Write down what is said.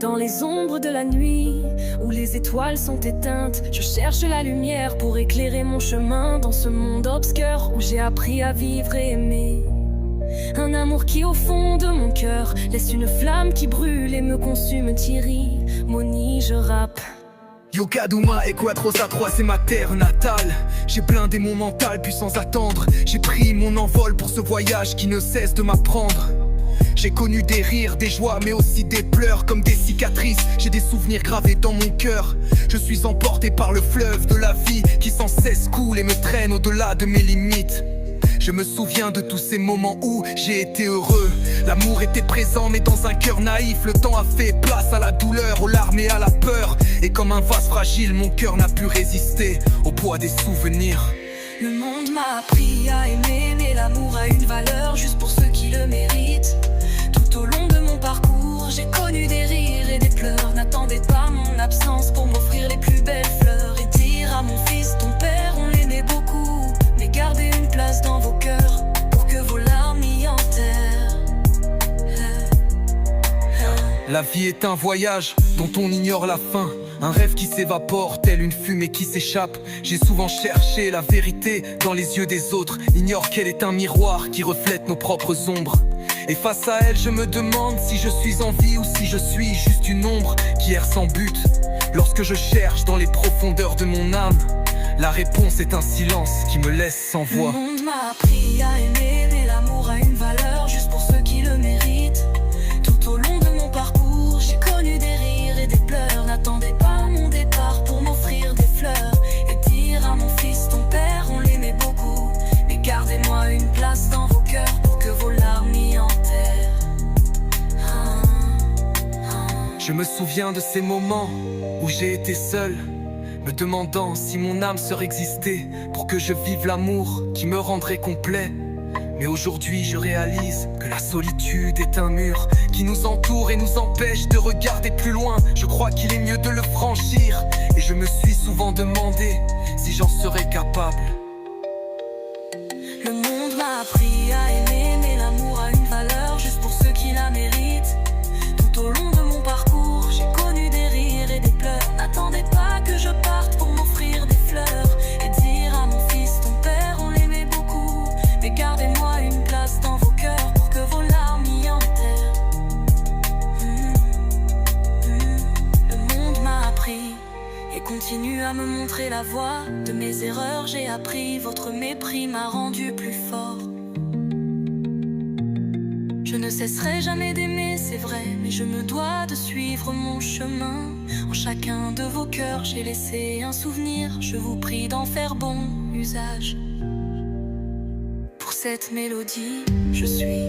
Dans les ombres de la nuit, où les étoiles sont éteintes, je cherche la lumière pour éclairer mon chemin dans ce monde obscur où j'ai appris à vivre et aimer. Un amour qui au fond de mon cœur laisse une flamme qui brûle et me consume. Thierry, Moni, je rappe. Yo Kaduma et Quattro 3, c'est ma terre natale. J'ai blindé mon mental puis sans attendre, j'ai pris mon envol pour ce voyage qui ne cesse de m'apprendre. J'ai connu des rires, des joies, mais aussi des pleurs comme des cicatrices. J'ai des souvenirs gravés dans mon cœur. Je suis emporté par le fleuve de la vie qui sans cesse coule et me traîne au-delà de mes limites. Je me souviens de tous ces moments où j'ai été heureux. L'amour était présent mais dans un cœur naïf. Le temps a fait place à la douleur, aux larmes et à la peur. Et comme un vase fragile, mon cœur n'a pu résister au poids des souvenirs. Le monde m'a appris à aimer, mais l'amour a une valeur juste pour ceux qui le méritent. Tout au long de mon parcours, j'ai connu des rires et des pleurs. N'attendez pas mon absence pour m'offrir les plus belles fleurs et dire à mon fils, ton père, on l'aimait beaucoup, mais gardez une place dans vos cœurs pour que vos larmes y enterrent. La vie est un voyage dont on ignore la fin. Un rêve qui s'évapore, tel une fumée qui s'échappe. J'ai souvent cherché la vérité dans les yeux des autres. Ignore qu'elle est un miroir qui reflète nos propres ombres. Et face à elle, je me demande si je suis en vie ou si je suis juste une ombre qui erre sans but. Lorsque je cherche dans les profondeurs de mon âme, la réponse est un silence qui me laisse sans voix. Le monde m'a appris à aimer, mais l'amour a une valeur juste pour ceux qui le méritent. Tout au long de mon parcours, j'ai connu des rires et des pleurs. N'attendez pas mon départ pour m'offrir des fleurs et dire à mon fils, ton père, on l'aimait beaucoup, mais gardez-moi une place dans vos cœurs pour que vos larmes y enterrent. Je me souviens de ces moments où j'ai été seul, me demandant si mon âme serait existée pour que je vive l'amour qui me rendrait complet. Mais aujourd'hui je réalise que la solitude est un mur qui nous entoure et nous empêche de regarder plus loin. Je crois qu'il est mieux de le franchir, et je me suis souvent demandé si j'en serais capable. Le monde m'a appris à aimer, mais l'amour a une valeur juste pour ceux qui la méritent. Tout au long de mon parcours, j'ai connu des rires et des pleurs. N'attendez pas que je parte pour m'offrir des fleurs et dire à mon fils, ton père, on l'aimait beaucoup, mais gardez-moi une place dans vos cœurs pour que vos larmes y enterrent. Le monde m'a appris et continue à me montrer la voie. De mes erreurs j'ai appris, votre mépris m'a rendu plus fort. Je ne cesserai jamais d'aimer, c'est vrai, mais je me dois de suivre mon chemin. En chacun de vos cœurs j'ai laissé un souvenir, je vous prie d'en faire bon usage. Pour cette mélodie, je suis